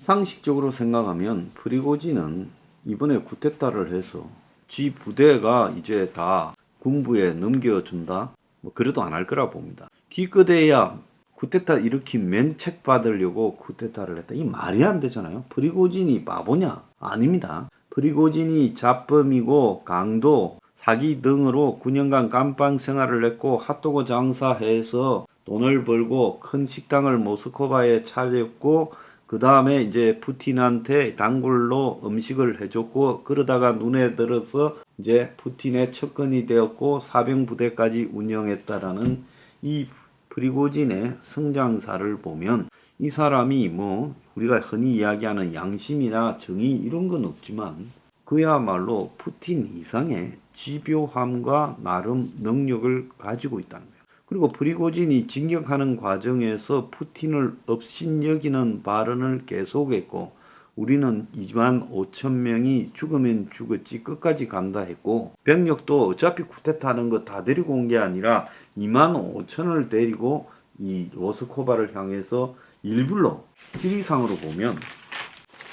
상식적으로 생각하면 프리고진은 이번에 쿠데타를 해서 지 부대가 이제 다 군부에 넘겨준다? 뭐 그래도 안 할 거라 봅니다. 기껏해야 쿠데타 일으킨 면책 받으려고 쿠데타를 했다. 이 말이 안 되잖아요. 프리고진이 바보냐? 아닙니다. 프리고진이 잡범이고 강도, 사기 등으로 9년간 감방 생활을 했고 핫도그 장사해서 돈을 벌고 큰 식당을 모스크바에 차렸고 그 다음에 이제 푸틴한테 단골로 음식을 해줬고 그러다가 눈에 들어서 이제 푸틴의 척근이 되었고 사병부대까지 운영했다라는 이 프리고진의 성장사를 보면 이 사람이 뭐 우리가 흔히 이야기하는 양심이나 정의 이런 건 없지만 그야말로 푸틴 이상의 집요함과 나름 능력을 가지고 있다는 거예요. 그리고 프리고진이 진격하는 과정에서 푸틴을 업신여기는 발언을 계속했고 우리는 2만 5천 명이 죽으면 죽었지 끝까지 간다 했고 병력도 어차피 쿠데타하는 거 다 데리고 온 게 아니라 2만 5천을 데리고 이 모스크바를 향해서 일부러 지리상으로 보면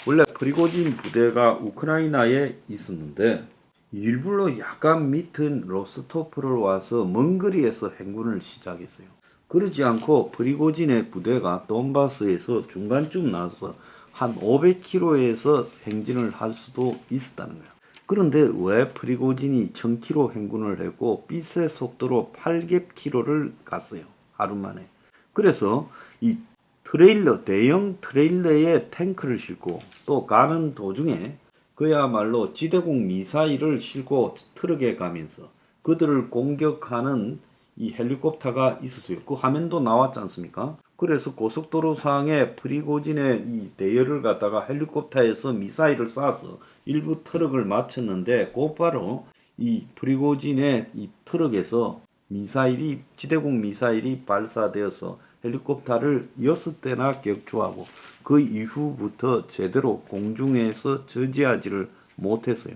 원래 프리고진 부대가 우크라이나에 있었는데 일부러 약간 밑은 로스토프를 와서 먼 거리에서 행군을 시작했어요. 그러지 않고 프리고진의 부대가 돈바스에서 중간쯤 나서 한 500km에서 행진을 할 수도 있었다는 거예요. 그런데 왜 프리고진이 1000km 행군을 했고 빛의 속도로 800km를 갔어요. 하루 만에. 그래서 이 트레일러, 대형 트레일러에 탱크를 싣고 또 가는 도중에 그야말로 지대공 미사일을 싣고 트럭에 가면서 그들을 공격하는 이 헬리콥터가 있었어요. 그 화면도 나왔지 않습니까? 그래서 고속도로상에 프리고진의 이 대열을 갖다가 헬리콥터에서 미사일을 쏴서 일부 트럭을 맞췄는데 곧바로 이 프리고진의 이 트럭에서 미사일이 지대공 미사일이 발사되어서 헬리콥터를 6대나 격추하고 그 이후부터 제대로 공중에서 저지하지를 못했어요.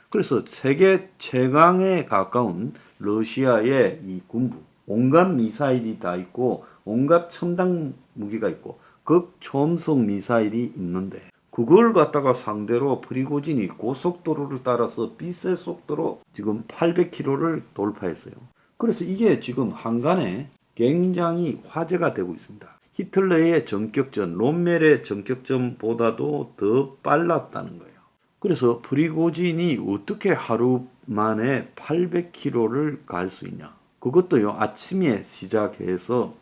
그래서 세계 최강에 가까운 러시아의 이 군부 온갖 미사일이 다 있고 온갖 첨단 무기가 있고 극초음속 미사일이 있는데 그걸 갖다가 상대로 프리고진이 고속도로를 따라서 빛의 속도로 지금 800km를 돌파했어요. 그래서 이게 지금 한간에 굉장히 화제가 되고 있습니다. 히틀러의 전격전, 롬멜의 전격전보다도 더 빨랐다는 거예요. 그래서 프리고진이 어떻게 하루 만에 800km를 갈 수 있냐. 그것도요, 아침에 시작해서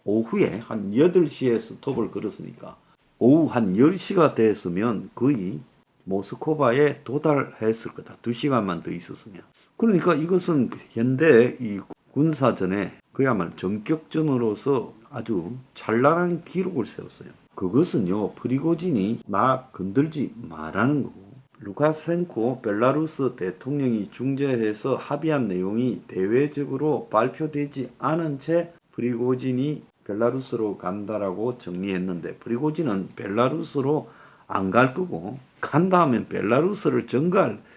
오후에 한 8시에 스톱을 걸었으니까 오후 한 10시가 됐으면 거의 모스크바에 도달했을 거다. 2시간만 더 있었으면. 그러니까 이것은 현대 이 군사전에 그야말로 전격전으로서 아주 찬란한 기록을 세웠어요. 그것은요, 프리고진이 나 건들지 말라는 거고, 루카셴코 벨라루스 대통령이 중재해서 합의한 내용이 대외적으로 발표되지 않은 채 프리고진이 벨라루스로 간다라고 정리했는데, 프리고진은 벨라루스로 안 갈 거고, 간다 하면 벨라루스를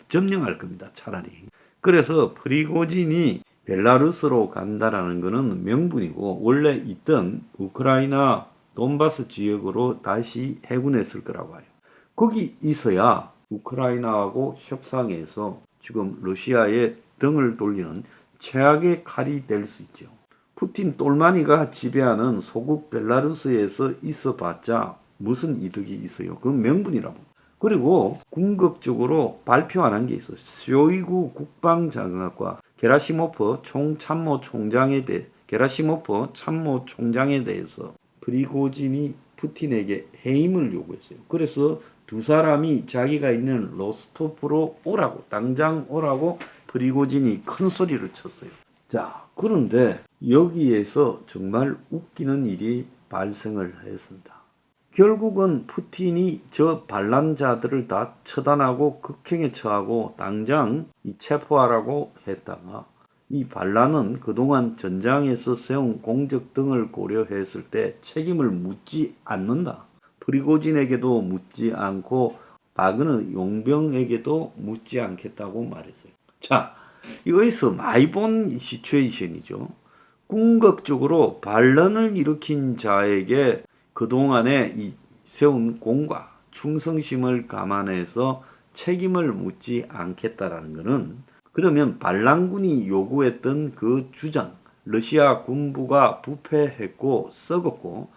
점령할 겁니다, 차라리. 그래서 프리고진이 벨라루스로 간다라는 것은 명분이고 원래 있던 우크라이나 돈바스 지역으로 다시 해군했을 거라고 해요. 거기 있어야 우크라이나하고 협상해서 지금 러시아의 등을 돌리는 최악의 칼이 될 수 있죠. 푸틴 똘마니가 지배하는 소국 벨라루스에서 있어봤자 무슨 이득이 있어요. 그건 명분이라고. 그리고 궁극적으로 발표 안 한 게 있어요. 쇼이구 국방장관과 게라시모프 참모총장에 대해서 프리고진이 푸틴에게 해임을 요구했어요. 그래서 두 사람이 자기가 있는 로스토프로 오라고, 당장 오라고 프리고진이 큰 소리를 쳤어요. 자, 그런데 여기에서 정말 웃기는 일이 발생을 했습니다. 결국은 푸틴이 저 반란자들을 다 처단하고 극형에 처하고 당장 체포하라고 했다가 이 반란은 그동안 전장에서 세운 공적 등을 고려했을 때 책임을 묻지 않는다. 프리고진에게도 묻지 않고 바그너 용병에게도 묻지 않겠다고 말했어요. 자, 이거에서 많이 본 시츄에이션이죠. 궁극적으로 반란을 일으킨 자에게 그동안에 이 세운 공과 충성심을 감안해서 책임을 묻지 않겠다라는 것은, 그러면 반란군이 요구했던 그 주장, 러시아 군부가 부패했고 썩었고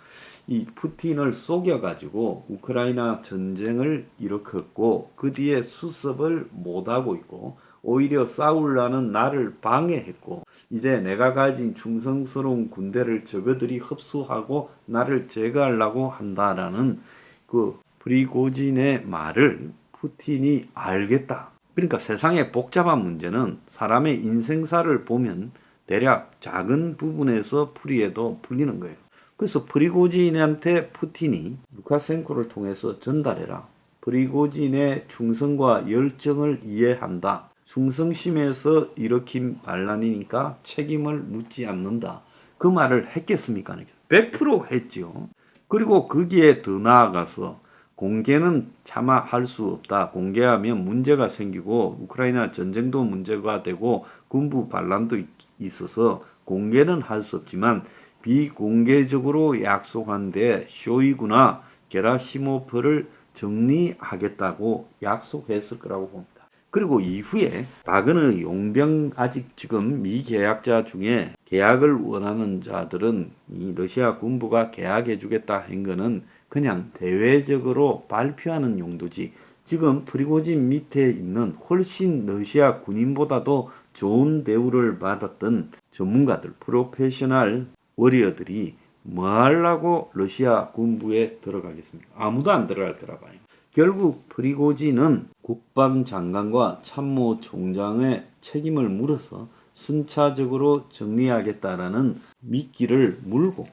이 푸틴을 속여가지고 우크라이나 전쟁을 일으켰고 그 뒤에 수습을 못하고 있고 오히려 싸우려는 나를 방해했고 이제 내가 가진 충성스러운 군대를 저거들이 흡수하고 나를 제거하려고 한다라는 그 프리고진의 말을 푸틴이 알겠다. 그러니까 세상의 복잡한 문제는 사람의 인생사를 보면 대략 작은 부분에서 풀이해도 풀리는 거예요. 그래서 프리고진한테 푸틴이 루카셴코를 통해서 전달해라. 프리고진의 충성과 열정을 이해한다. 충성심에서 일으킨 반란이니까 책임을 묻지 않는다. 그 말을 했겠습니까? 100% 했지요. 그리고 거기에 더 나아가서 공개는 차마 할 수 없다. 공개하면 문제가 생기고 우크라이나 전쟁도 문제가 되고 군부 반란도 있어서 공개는 할 수 없지만 비공개적으로 약속한 데 쇼이구나 게라시모프를 정리하겠다고 약속했을 거라고 봅니다. 그리고 이후에 바그너 용병 아직 지금 미계약자 중에 계약을 원하는 자들은 이 러시아 군부가 계약해 주겠다 한 거는 그냥 대외적으로 발표하는 용도지 지금 프리고진 밑에 있는 훨씬 러시아 군인보다도 좋은 대우를 받았던 전문가들, 프로페셔널 워리어들이 뭐 하려고 러시아 군부에 들어가겠습니까? 아무도 안 들어갈 거라 봐요. 결국 프리고진은 국방장관과 참모총장의 책임을 물어서 순차적으로 정리하겠다라는 미끼를 물고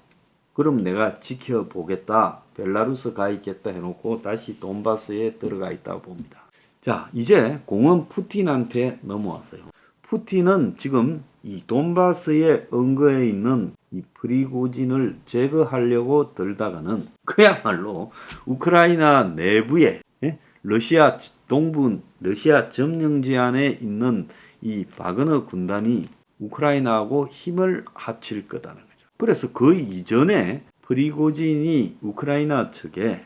그럼 내가 지켜보겠다. 벨라루스 가 있겠다 해놓고 다시 돈바스에 들어가 있다고 봅니다. 자, 이제 공은 푸틴한테 넘어왔어요. 푸틴은 지금 이 돈바스에 언거해 있는 이 프리고진을 제거하려고 들다가는 그야말로 우크라이나 내부에 러시아 동부 러시아 점령지 안에 있는 이 바그너 군단이 우크라이나하고 힘을 합칠 거다는 거죠. 그래서 그 이전에 프리고진이 우크라이나 측에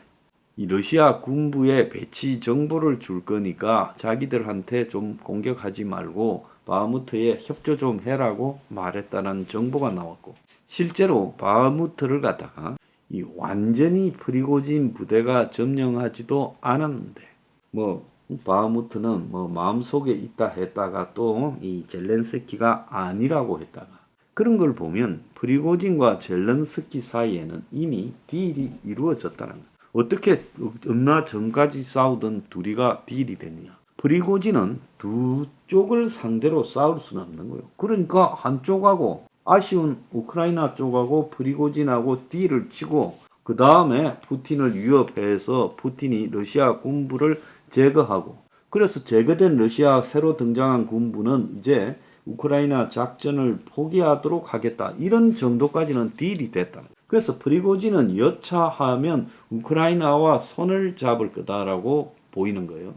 이 러시아 군부에 배치 정보를 줄 거니까 자기들한테 좀 공격하지 말고 바흐무트에 협조 좀 해라고 말했다는 정보가 나왔고 실제로 바흐무트를 갖다가 이 완전히 프리고진 부대가 점령하지도 않았는데 뭐 바흐무트는 뭐 마음속에 있다 했다가 또 이 젤렌스키가 아니라고 했다가 그런 걸 보면 프리고진과 젤렌스키 사이에는 이미 딜이 이루어졌다는 거예요. 어떻게 얼마 전까지 싸우던 둘이가 딜이 됐느냐. 프리고진은 두 쪽을 상대로 싸울 수는 없는 거예요. 그러니까 한쪽하고 아쉬운 우크라이나 쪽하고 프리고진하고 딜을 치고 그 다음에 푸틴을 위협해서 푸틴이 러시아 군부를 제거하고 그래서 제거된 러시아 새로 등장한 군부는 이제 우크라이나 작전을 포기하도록 하겠다. 이런 정도까지는 딜이 됐다. 그래서 프리고진은 여차하면 우크라이나와 손을 잡을 거다라고 보이는 거예요.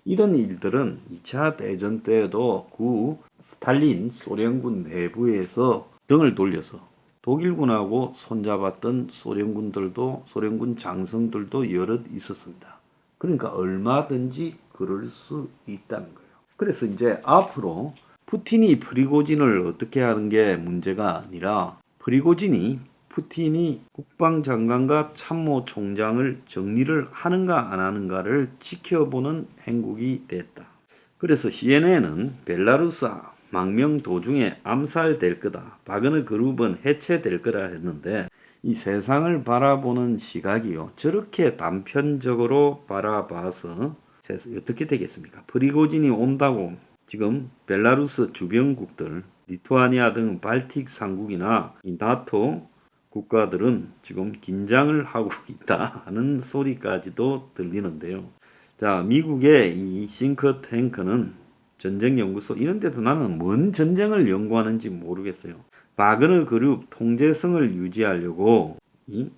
이런 일들은 2차 대전 때에도 구 스탈린 소련군 내부에서 등을 돌려서 독일군하고 손잡았던 소련군 장성들도 여럿 있었습니다. 그러니까 얼마든지 그럴 수 있다는 거예요. 그래서 이제 앞으로 푸틴이 프리고진을 어떻게 하는 게 문제가 아니라 푸틴이 국방장관과 참모총장을 정리를 하는가 안 하는가를 지켜보는 행국이 됐다. 그래서 CNN은 벨라루스 망명 도중에 암살될 거다. 바그너 그룹은 해체될 거라 했는데 이 세상을 바라보는 시각이요. 저렇게 단편적으로 바라봐서 어떻게 되겠습니까? 프리고진이 온다고 지금 벨라루스 주변국들 리투아니아 등 발틱 상국이나 이 나토 국가들은 지금 긴장을 하고 있다 하는 소리까지도 들리는데요. 자, 미국의 이 싱크탱크는 전쟁연구소 이런 데도 나는 뭔 전쟁을 연구하는지 모르겠어요. 바그너 그룹 통제성을 유지하려고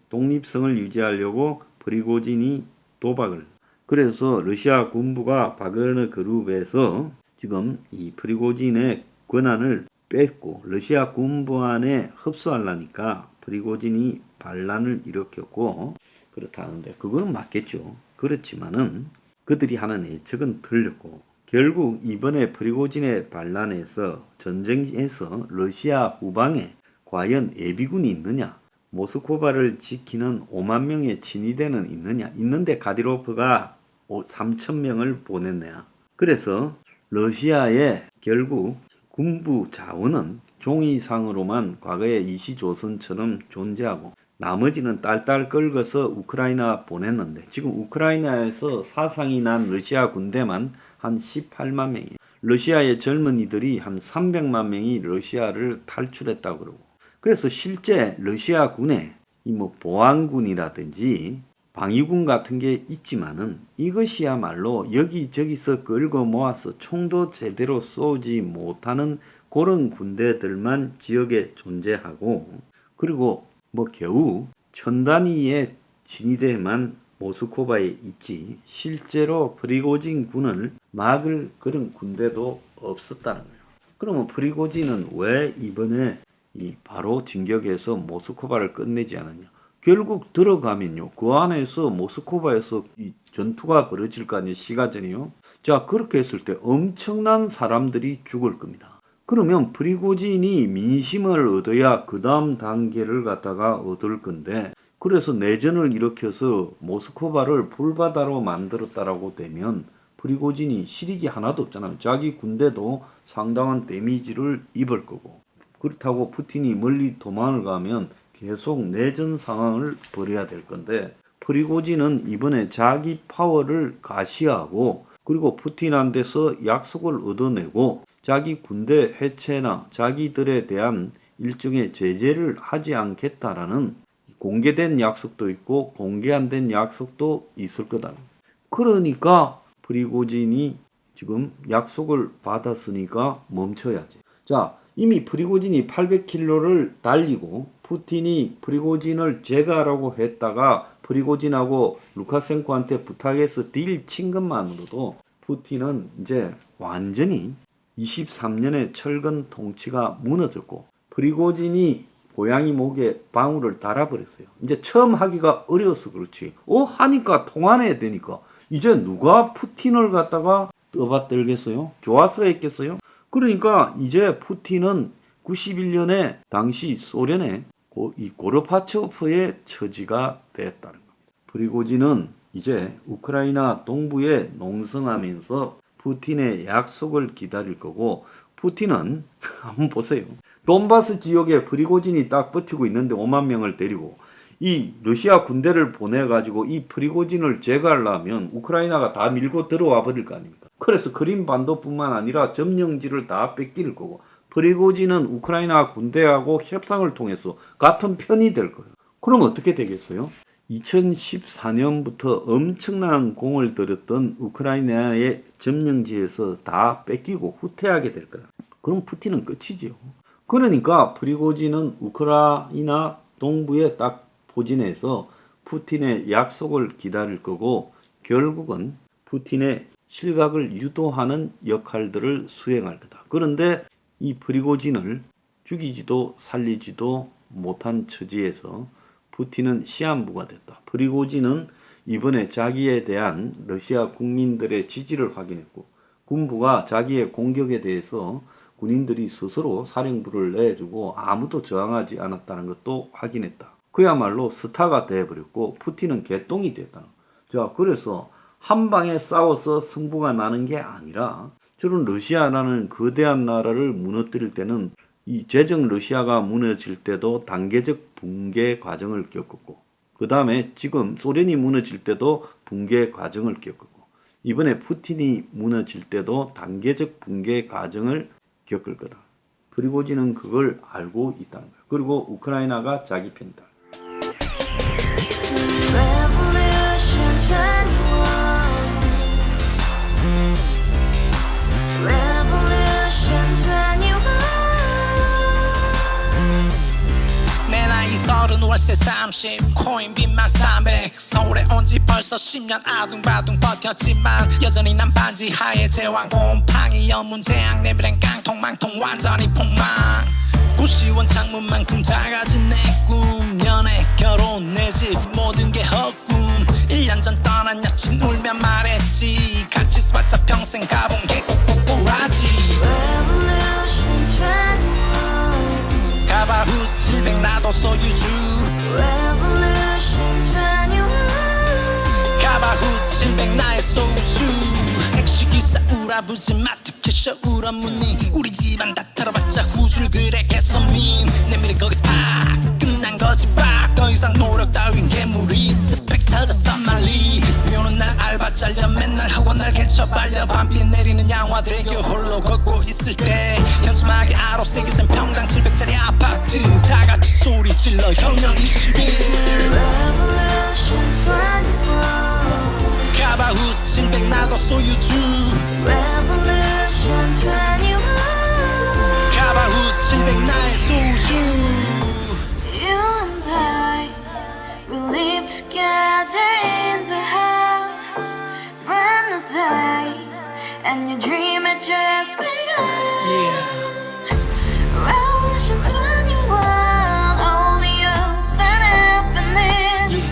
독립성을 유지하려고 프리고진이 도박을 그래서 러시아 군부가 바그너 그룹에서 지금 이 프리고진의 권한을 뺏고 러시아 군부 안에 흡수하려니까 프리고진이 반란을 일으켰고 그렇다는데 그거는 맞겠죠. 그렇지만은 그들이 하는 예측은 틀렸고 결국 이번에 프리고진의 반란에서 전쟁에서 러시아 후방에 과연 예비군이 있느냐, 모스크바를 지키는 5만 명의 친위대는 있느냐, 있는데 가디로프가 3천 명을 보냈네요. 그래서 러시아의 결국 군부 자원은 종이상으로만 과거의 이시조선처럼 존재하고 나머지는 딸딸 긁어서 우크라이나 보냈는데 지금 우크라이나에서 사상이 난 러시아 군대만 한 18만 명이에요. 러시아의 젊은이들이 한 300만 명이 러시아를 탈출했다고 그러고 그래서 실제 러시아 군에 이 뭐 보안군이라든지 방위군 같은 게 있지만은 이것이야말로 여기저기서 끌고 모아서 총도 제대로 쏘지 못하는 그런 군대들만 지역에 존재하고 그리고 뭐 겨우 1000단위의 진위대만 모스크바에 있지 실제로 프리고진 군을 막을 그런 군대도 없었다는 거예요. 그러면 프리고진은 왜 이번에 바로 진격해서 모스크바를 끝내지 않았냐? 결국 들어가면요. 그 안에서 모스크바에서 이 전투가 벌어질 거 아니에요. 시가전이요. 자, 그렇게 했을 때 엄청난 사람들이 죽을 겁니다. 그러면 프리고진이 민심을 얻어야 그 다음 단계를 갖다가 얻을 건데 그래서 내전을 일으켜서 모스크바를 불바다로 만들었다라고 되면 프리고진이 실익이 하나도 없잖아요. 자기 군대도 상당한 데미지를 입을 거고 그렇다고 푸틴이 멀리 도망을 가면 계속 내전 상황을 벌여야 될 건데 프리고진은 이번에 자기 파워를 가시하고 그리고 푸틴한테서 약속을 얻어내고 자기 군대 해체나 자기들에 대한 일종의 제재를 하지 않겠다라는 공개된 약속도 있고 공개 안 된 약속도 있을 거다. 그러니까 프리고진이 지금 약속을 받았으니까 멈춰야지. 자, 이미 프리고진이 800km를 달리고 푸틴이 프리고진을 제거하라고 했다가 프리고진하고 루카셴코한테 부탁해서 딜 친 것만으로도 푸틴은 이제 완전히 23년의 철근 통치가 무너졌고 프리고진이 고양이 목에 방울을 달아버렸어요. 이제 처음 하기가 어려워서 그렇지. 하니까 통화해야 되니까 이제 누가 푸틴을 갖다가 떠받들겠어요? 좋아서 했겠어요? 그러니까 이제 푸틴은 91년에 당시 소련의 이 고르바초프의 처지가 됐다는 겁니다. 프리고진은 이제 우크라이나 동부에 농성하면서 푸틴의 약속을 기다릴 거고 푸틴은 한번 보세요. 돈바스 지역에 프리고진이 딱 버티고 있는데 5만 명을 데리고 이 러시아 군대를 보내가지고 이 프리고진을 제거하려면 우크라이나가 다 밀고 들어와 버릴 거 아닙니까? 그래서 크림반도뿐만 아니라 점령지를 다 뺏길 거고 프리고진은 우크라이나 군대하고 협상을 통해서 같은 편이 될 거예요. 그럼 어떻게 되겠어요? 2014년부터 엄청난 공을 들였던 우크라이나의 점령지에서 다 뺏기고 후퇴하게 될 거야. 그럼 푸틴은 끝이지요. 그러니까 프리고진은 우크라이나 동부에 딱 포진해서 푸틴의 약속을 기다릴 거고 결국은 푸틴의 실각을 유도하는 역할들을 수행할 거다. 그런데 이 프리고진을 죽이지도 살리지도 못한 처지에서 푸틴은 시한부가 됐다. 프리고진은 이번에 자기에 대한 러시아 국민들의 지지를 확인했고 군부가 자기의 공격에 대해서 군인들이 스스로 사령부를 내주고 아무도 저항하지 않았다는 것도 확인했다. 그야말로 스타가 되어버렸고 푸틴은 개똥이 됐다. 자, 그래서 한 방에 싸워서 승부가 나는 게 아니라 저런 러시아라는 거대한 나라를 무너뜨릴 때는 이 제정 러시아가 무너질 때도 단계적 붕괴 과정을 겪었고 그 다음에 지금 소련이 무너질 때도 붕괴 과정을 겪었고 이번에 푸틴이 무너질 때도 단계적 붕괴 과정을 겪을 거다. 프리고진은 그걸 알고 있다는 거예요. 그리고 우크라이나가 자기 편이다. 월세 30 코인빚만 300 서울에 온 지 벌써 10년 아둥바둥 버텼지만 여전히 난 반지 하에 제왕 곰팡이 연문제약 내비랑 깡통망통 완전히 폭망 구시원 창문만큼 작아진 내 꿈 연애 결혼 내 집 모든 게 헛꿈 1년 전 떠난 여친 울며 말했지 같이 살자 평생 가본 게 꼭꼭꼭하지 Revolution 21 가봐 후스 700 나도 소유주 Revolution 21 가봐 후스 700 나의 소유주 택시기사 우라부지 마트캐셔 울어문니 우리 집안 다 털어봤자 후줄 그래 개선민 내 미래 거기서 팍 끝난 거지 팍더 이상 노력 따윈 개무리 스펙 찾아서 말리 비오는 날 알바 잘려 맨날 학원 날 개쳐 발려 밤비 내리는 양화대교 홀로 걷고 있을 때 현수막에 아로새기 센 평당 700짜리 아파트 다 같이 소리 질러 혁명 21 Revolution 21 가봐 후스 700 나도 소유주 Revolution 21 가봐 후스 700 나의 소유주 You and I, we live together in the house. Brand new day, and your dream had just begun. Revolution 21, only open happiness.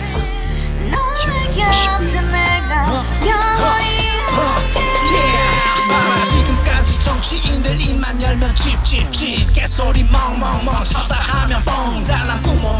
너의 곁에 내가 영원히 봐봐 지금까지 정치인들 입만 열면 찝찝찝 개소리 멍멍멍 쳤다 하면 뻥 잘난 부모